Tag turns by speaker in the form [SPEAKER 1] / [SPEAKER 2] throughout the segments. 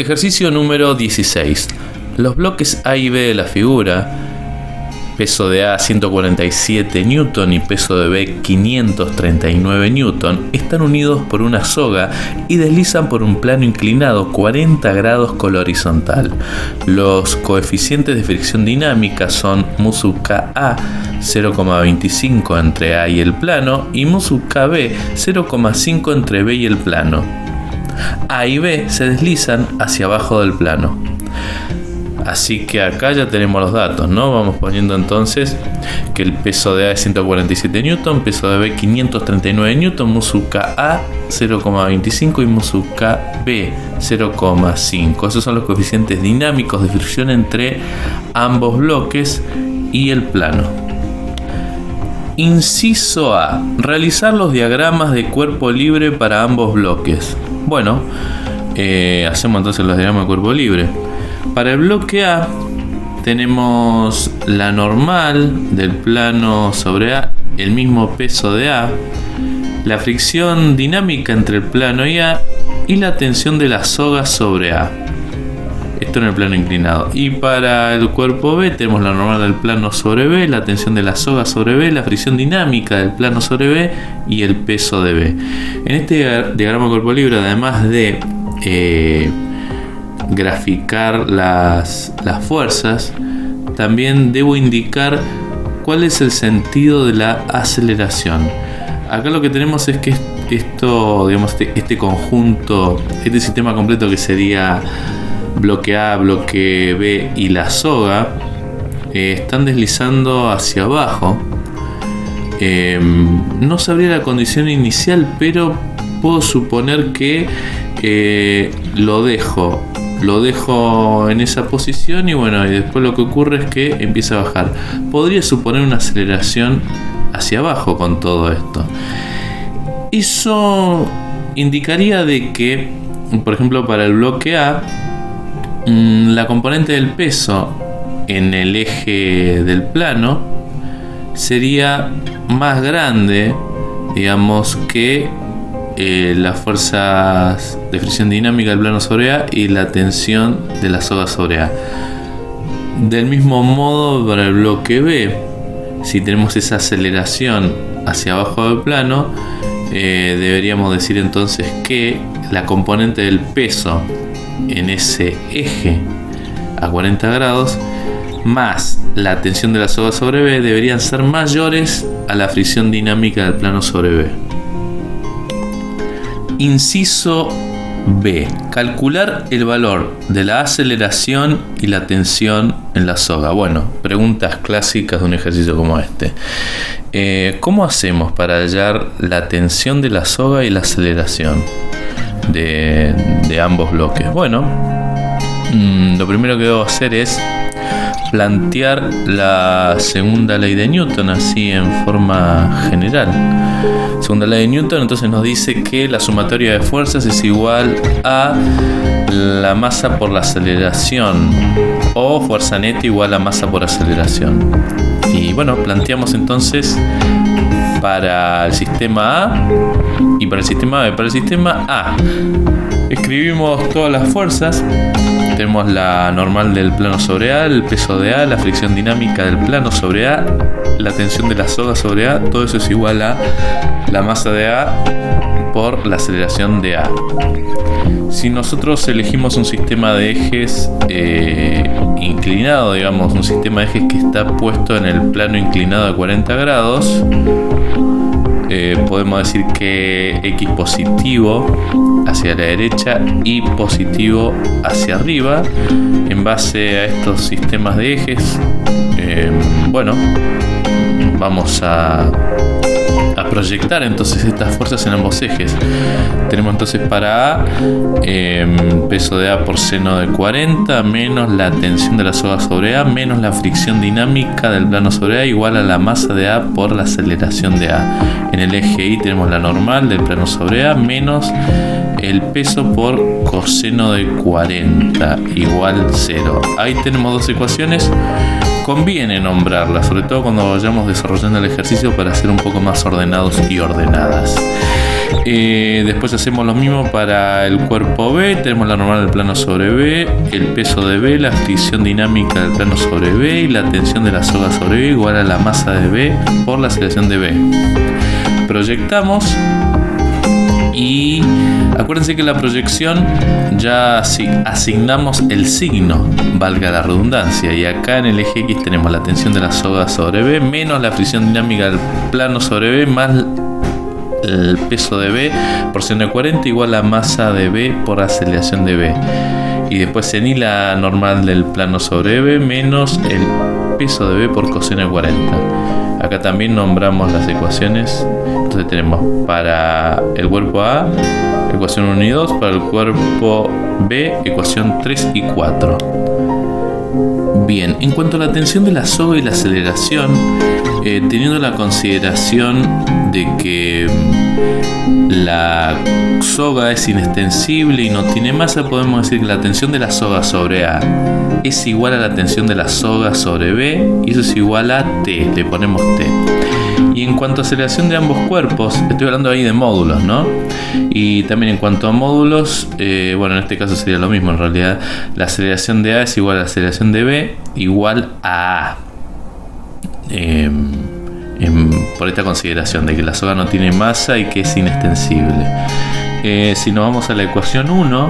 [SPEAKER 1] Ejercicio número 16. Los bloques A y B de la figura, peso de A 147 Newton y peso de B 539 Newton, están unidos por una soga y deslizan por un plano inclinado 40 grados con la horizontal. Los coeficientes de fricción dinámica son mu sub Ka 0,25 entre A y el plano y mu sub Kb 0,5 entre B y el plano. A y B se deslizan hacia abajo del plano. Así que acá ya tenemos los datos, ¿no? Vamos poniendo entonces que el peso de A es 147 Newton, peso de B 539 Newton, mu sub Ka 0,25 y mu sub Kb 0,5. Esos son los coeficientes dinámicos de fricción entre ambos bloques y el plano. Inciso A. Realizar los diagramas de cuerpo libre para ambos bloques. Bueno, hacemos entonces los diagramas de cuerpo libre. Para el bloque A tenemos la normal del plano sobre A, el mismo peso de A, la fricción dinámica entre el plano y A y la tensión de la soga sobre A. Esto en el plano inclinado. Y para el cuerpo B tenemos la normal del plano sobre B, la tensión de la soga sobre B, la fricción dinámica del plano sobre B y el peso de B. En este diagrama de cuerpo libre, además de graficar las fuerzas, también debo indicar cuál es el sentido de la aceleración. Acá lo que tenemos es que esto, digamos, este conjunto, este sistema completo que sería bloque A, bloque B y la soga, están deslizando hacia abajo. No sabría la condición inicial, pero puedo suponer que lo dejo en esa posición y bueno, y después lo que ocurre es que empieza a bajar. Podría suponer una aceleración hacia abajo con todo esto. Eso indicaría de que, por ejemplo, para el bloque A, la componente del peso en el eje del plano sería más grande, digamos, que las fuerzas de fricción dinámica del plano sobre A y la tensión de la soga sobre A. Del mismo modo, para el bloque B, si tenemos esa aceleración hacia abajo del plano, deberíamos decir entonces que la componente del peso en ese eje a 40 grados más la tensión de la soga sobre B deberían ser mayores a la fricción dinámica del plano sobre B. Inciso B. Calcular el valor de la aceleración y la tensión en la soga. Bueno, preguntas clásicas de un ejercicio como este. ¿Cómo hacemos para hallar la tensión de la soga y la aceleración de ambos bloques? Bueno, lo primero que debo hacer es plantear la segunda ley de Newton así en forma general. Segunda ley de Newton entonces nos dice que la sumatoria de fuerzas es igual a la masa por la aceleración, o fuerza neta igual a masa por aceleración. Y bueno, planteamos entonces para el sistema A y para el sistema B. Para el sistema A escribimos todas las fuerzas. Tenemos la normal del plano sobre A, el peso de A, la fricción dinámica del plano sobre A, la tensión de la soga sobre A. Todo eso es igual a la masa de A por la aceleración de A. Si nosotros elegimos un sistema de ejes inclinado, digamos, un sistema de ejes que está puesto en el plano inclinado de 40 grados, podemos decir que X positivo hacia la derecha y positivo hacia arriba. En base a estos sistemas de ejes, bueno, vamos a proyectar entonces estas fuerzas en ambos ejes. Tenemos entonces para A peso de A por seno de 40 menos la tensión de la soga sobre A menos la fricción dinámica del plano sobre A igual a la masa de A por la aceleración de A. En el eje Y tenemos la normal del plano sobre A menos el peso por coseno de 40 igual 0. Ahí tenemos dos ecuaciones. Conviene nombrarlas, sobre todo cuando vayamos desarrollando el ejercicio para ser un poco más ordenados y ordenadas. Después hacemos lo mismo para el cuerpo B. Tenemos la normal del plano sobre B, el peso de B, la fricción dinámica del plano sobre B y la tensión de la soga sobre B igual a la masa de B por la aceleración de B. Proyectamos y acuérdense que la proyección ya asignamos el signo, valga la redundancia, y acá en el eje X tenemos la tensión de la soga sobre B menos la fricción dinámica del plano sobre B más el peso de B por seno de 40 igual a masa de B por aceleración de B. Y después en I la normal del plano sobre B menos el peso de B por coseno de 40. Acá también nombramos las ecuaciones. Entonces tenemos para el cuerpo A ecuación 1 y 2, para el cuerpo B ecuación 3 y 4. Bien, en cuanto a la tensión de la soga y la aceleración, teniendo la consideración de que la soga es inextensible y no tiene masa, podemos decir que la tensión de la soga sobre A es igual a la tensión de la soga sobre B, y eso es igual a T, le ponemos T. Y en cuanto a aceleración de ambos cuerpos, estoy hablando ahí de módulos, ¿no? Y también en cuanto a módulos, bueno, en este caso sería lo mismo, en realidad la aceleración de A es igual a la aceleración de B igual a A. Por esta consideración de que la soga no tiene masa y que es inextensible. Si nos vamos a la ecuación 1,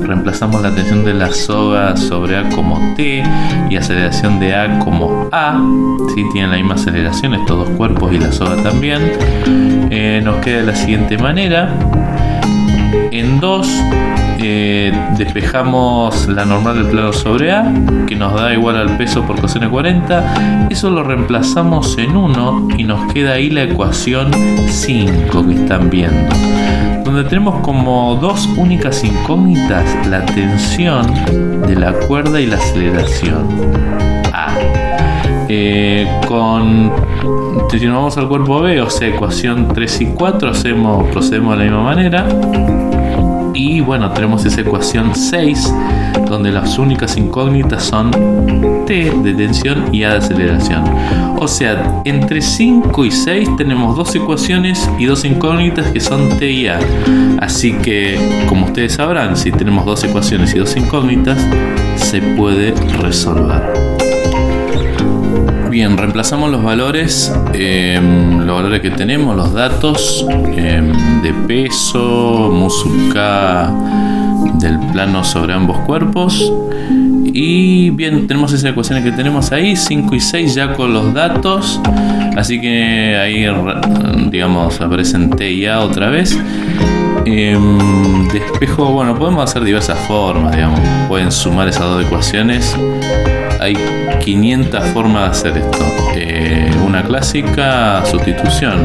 [SPEAKER 1] reemplazamos la tensión de la soga sobre A como T y aceleración de A como A. ¿Sí? Tienen la misma aceleración estos dos cuerpos y la soga también. Nos queda de la siguiente manera. En 2 despejamos la normal del plano sobre A, que nos da igual al peso por coseno de 40. Eso lo reemplazamos en 1 y nos queda ahí la ecuación 5 que están viendo, donde tenemos como dos únicas incógnitas la tensión de la cuerda y la aceleración A. Si nos vamos al cuerpo B, o sea, ecuación 3 y 4, procedemos de la misma manera. Y bueno, tenemos esa ecuación 6, donde las únicas incógnitas son T de tensión y A de aceleración. O sea, entre 5 y 6 tenemos dos ecuaciones y dos incógnitas que son T y A. Así que, como ustedes sabrán, si tenemos dos ecuaciones y dos incógnitas, se puede resolver. Bien, reemplazamos los valores que tenemos, los datos de peso, músculo K del plano sobre ambos cuerpos. Y bien, tenemos esas ecuaciones que tenemos ahí, 5 y 6 ya con los datos. Así que ahí, digamos, aparecen T y A otra vez. Despejo, bueno, podemos hacer diversas formas, digamos. Pueden sumar esas dos ecuaciones. Hay 500 formas de hacer esto. Una clásica, sustitución.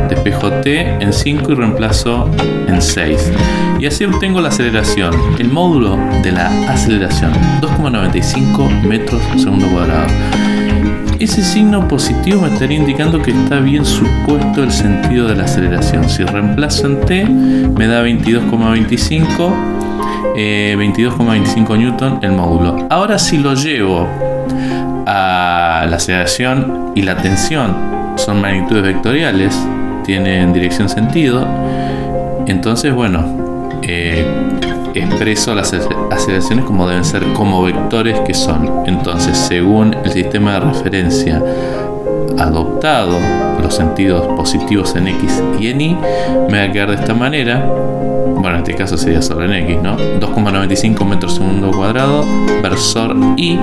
[SPEAKER 1] Despejo T en 5 y reemplazo en 6. Y así obtengo la aceleración. El módulo de la aceleración, 2,95 metros por segundo cuadrado. Ese signo positivo me estaría indicando que está bien supuesto el sentido de la aceleración. Si reemplazo en T, me da 22,25 newton el módulo. Ahora si lo llevo a la aceleración y la tensión, son magnitudes vectoriales, tienen dirección sentido, entonces bueno, expreso las aceleraciones como deben ser, como vectores que son. Entonces, según el sistema de referencia adoptado, los sentidos positivos en X y en Y, me va a quedar de esta manera. Bueno, en este caso sería sobre en X, ¿no? 2,95 metros segundo cuadrado, versor I,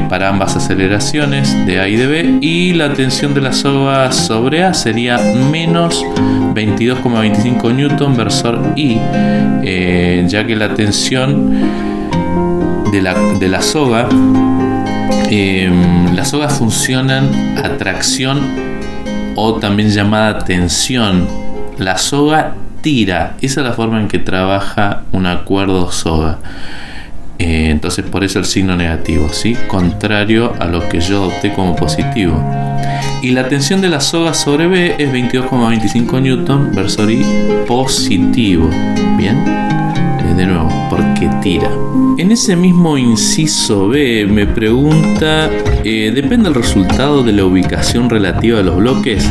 [SPEAKER 1] para ambas aceleraciones de A y de B. Y la tensión de la soga sobre A sería menos 22,25 newton versor I, ya que la tensión de la soga, las sogas funcionan a tracción o también llamada tensión. La soga tira, esa es la forma en que trabaja una cuerda o soga. Entonces por eso el signo negativo, ¿sí? Contrario a lo que yo adopté como positivo. Y la tensión de la soga sobre B es 22,25 newton versor I positivo. Bien, de nuevo, porque tira. En ese mismo inciso B me pregunta, ¿depende el resultado de la ubicación relativa de los bloques?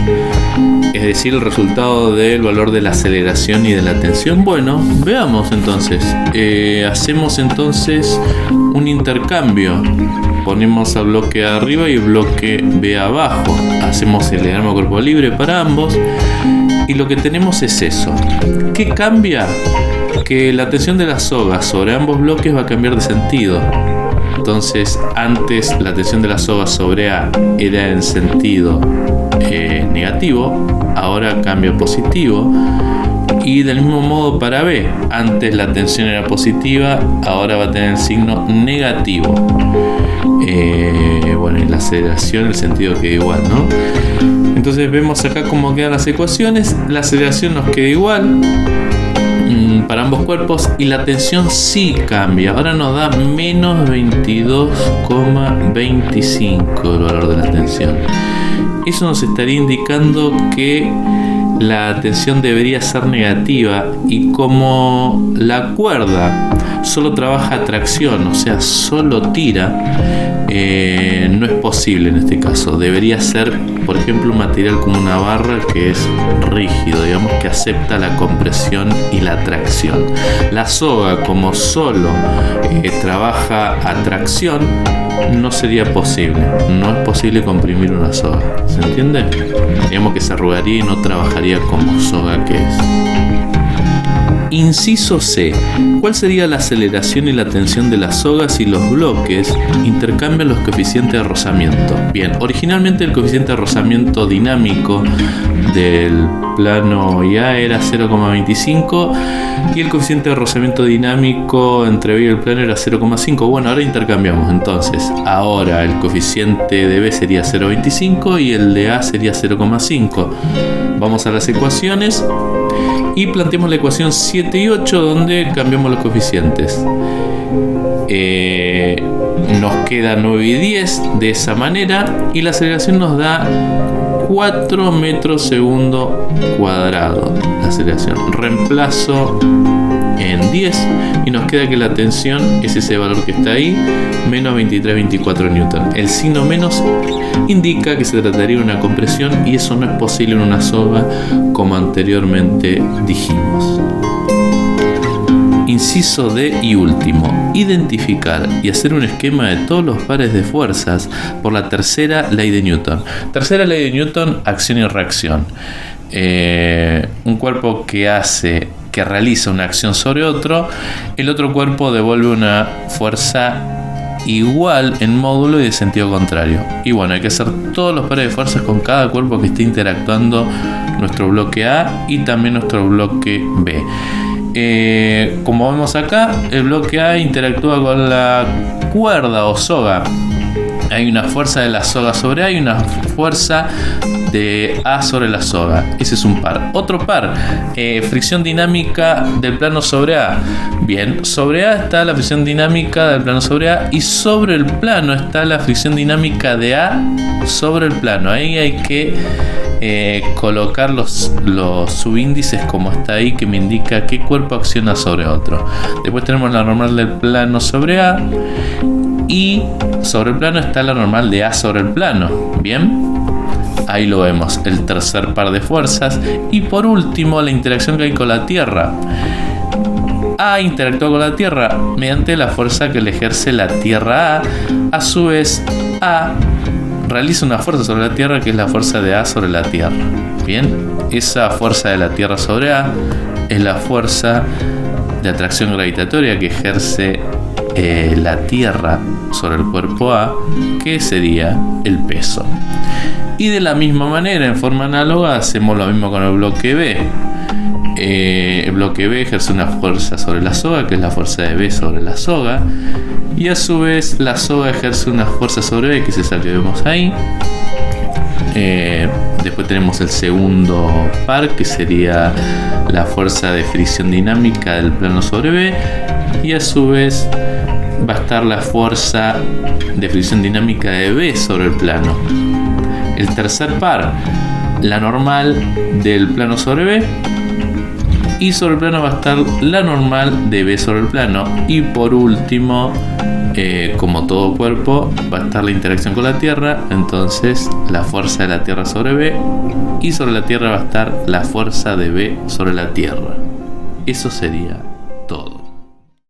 [SPEAKER 1] Es decir, el resultado del valor de la aceleración y de la tensión. Bueno, veamos entonces. Hacemos entonces un intercambio. Ponemos al bloque A arriba y el bloque B abajo. Hacemos el diagrama cuerpo libre para ambos. Y lo que tenemos es eso. ¿Qué cambia? Que la tensión de la soga sobre ambos bloques va a cambiar de sentido. Entonces, antes la tensión de la soga sobre A era en sentido negativo, ahora cambia a positivo. Y del mismo modo para B, antes la tensión era positiva, ahora va a tener el signo negativo. Bueno, y la aceleración, el sentido queda igual, ¿no? Entonces vemos acá cómo quedan las ecuaciones. La aceleración nos queda igual para ambos cuerpos y la tensión sí cambia. Ahora nos da menos 22,25 el valor de la tensión. Eso nos estaría indicando que la tensión debería ser negativa, y como la cuerda solo trabaja a tracción, o sea, solo tira, no es posible en este caso. Debería ser, por ejemplo, un material como una barra que es rígido, digamos, que acepta la compresión y la tracción. La soga, como solo trabaja a tracción, no sería posible. No es posible comprimir una soga. ¿Se entiende? Digamos que se arrugaría y no trabajaría como soga que es. Inciso C. ¿Cuál sería la aceleración y la tensión de las sogas si los bloques intercambian los coeficientes de rozamiento? Bien, originalmente el coeficiente de rozamiento dinámico del plano IA era 0,25 y el coeficiente de rozamiento dinámico entre B y el plano era 0,5. Bueno, ahora intercambiamos entonces. Ahora el coeficiente de B sería 0,25 y el de A sería 0,5. Vamos a las ecuaciones y planteamos la ecuación 7 y 8 donde cambiamos los coeficientes. Nos queda 9 y 10 de esa manera y la aceleración nos da 4 metros segundo cuadrado. La aceleración reemplazo en 10 y nos queda que la tensión es ese valor que está ahí, menos 23,24 newton. El signo menos indica que se trataría de una compresión y eso no es posible en una soga, como anteriormente dijimos. Inciso D y último, identificar y hacer un esquema de todos los pares de fuerzas por la tercera ley de Newton. Tercera ley de Newton, acción y reacción. Un cuerpo que realiza una acción sobre otro, el otro cuerpo devuelve una fuerza igual en módulo y de sentido contrario. Y bueno, hay que hacer todos los pares de fuerzas con cada cuerpo que esté interactuando nuestro bloque A y también nuestro bloque B. Como vemos acá, el bloque A interactúa con la cuerda o soga. Hay una fuerza de la soga sobre A y una fuerza de A sobre la soga. Ese es un par. Otro par, fricción dinámica del plano sobre A. Bien, sobre A está la fricción dinámica del plano sobre A y sobre el plano está la fricción dinámica de A sobre el plano. Ahí hay que colocar los subíndices como está ahí, que me indica qué cuerpo acciona sobre otro. Después tenemos la normal del plano sobre A y sobre el plano está la normal de A sobre el plano. Bien, ahí lo vemos, el tercer par de fuerzas. Y por último, la interacción que hay con la Tierra. A interactúa con la Tierra mediante la fuerza que le ejerce la Tierra A. A su vez, A realiza una fuerza sobre la Tierra que es la fuerza de A sobre la Tierra. Bien, esa fuerza de la Tierra sobre A es la fuerza de atracción gravitatoria que ejerce la Tierra sobre el cuerpo A, que sería el peso. Y de la misma manera, en forma análoga, hacemos lo mismo con el bloque B. El bloque B ejerce una fuerza sobre la soga, que es la fuerza de B sobre la soga, y a su vez la soga ejerce una fuerza sobre B, que es esa que vemos ahí. Después tenemos el segundo par, que sería la fuerza de fricción dinámica del plano sobre B, y a su vez va a estar la fuerza de fricción dinámica de B sobre el plano. El tercer par, la normal del plano sobre B, y sobre el plano va a estar la normal de B sobre el plano. Y por último, como todo cuerpo, va a estar la interacción con la Tierra, entonces la fuerza de la Tierra sobre B, y sobre la Tierra va a estar la fuerza de B sobre la Tierra. Eso sería